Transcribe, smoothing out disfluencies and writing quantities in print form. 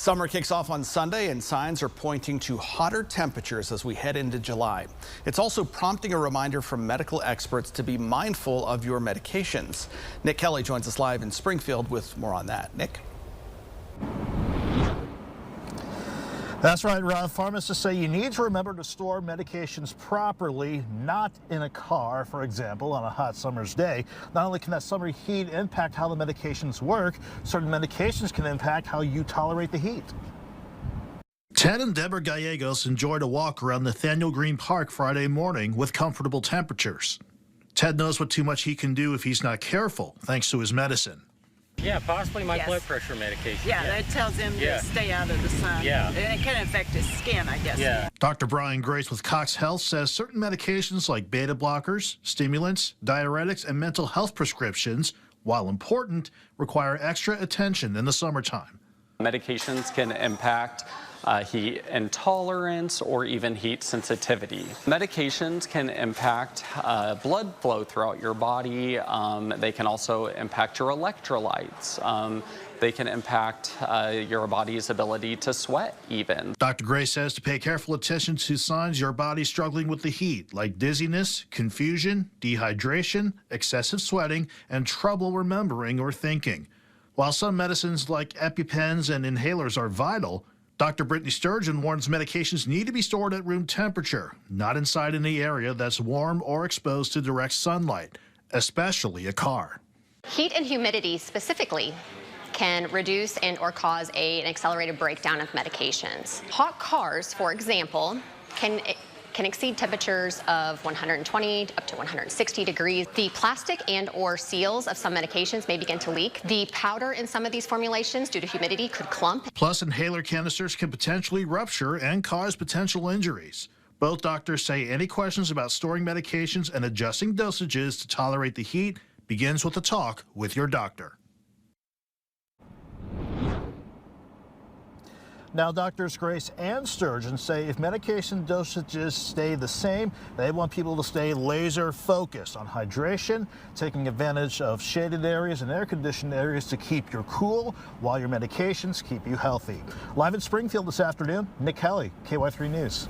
Summer kicks off on Sunday, and signs are pointing to hotter temperatures as we head into July. It's also prompting a reminder from medical experts to be mindful of your medications. Nick Kelly joins us live in Springfield with more on that. Nick? That's right, Rob. Pharmacists say you need to remember to store medications properly, not in a car, for example, on a hot summer's day. Not only can that summer heat impact how the medications work, certain medications can impact how you tolerate the heat. Ted and Deborah Gallegos enjoyed a walk around Nathaniel Green Park Friday morning with comfortable temperatures. Ted knows what too much heat can do if he's not careful, thanks to his medicine. Yeah, possibly my blood pressure medication. Yeah, that tells him to stay out of the sun. Yeah. And it can affect his skin, I guess. Yeah. Dr. Brian Grace with Cox Health says certain medications like beta blockers, stimulants, diuretics, and mental health prescriptions, while important, require extra attention in the summertime. Medications can impact heat intolerance or even heat sensitivity. Medications can impact blood flow throughout your body. They can also impact your electrolytes. They can impact your body's ability to sweat even. Dr. Gray says to pay careful attention to signs your body's struggling with the heat, like dizziness, confusion, dehydration, excessive sweating, and trouble remembering or thinking. While some medicines like EpiPens and inhalers are vital, Dr. Brittany Sturgeon warns medications need to be stored at room temperature, not inside any area that's warm or exposed to direct sunlight, especially a car. Heat and humidity specifically can reduce and or cause an accelerated breakdown of medications. Hot cars, for example, can exceed temperatures of 120 up to 160 degrees. The plastic and or seals of some medications may begin to leak. The powder in some of these formulations, due to humidity, could clump. Plus, inhaler canisters can potentially rupture and cause potential injuries. Both doctors say any questions about storing medications and adjusting dosages to tolerate the heat begins with a talk with your doctor. Now, Doctors Grace and Sturgeon say if medication dosages stay the same, they want people to stay laser focused on hydration, taking advantage of shaded areas and air-conditioned areas to keep you cool while your medications keep you healthy. Live in Springfield this afternoon, Nick Kelly, KY3 News.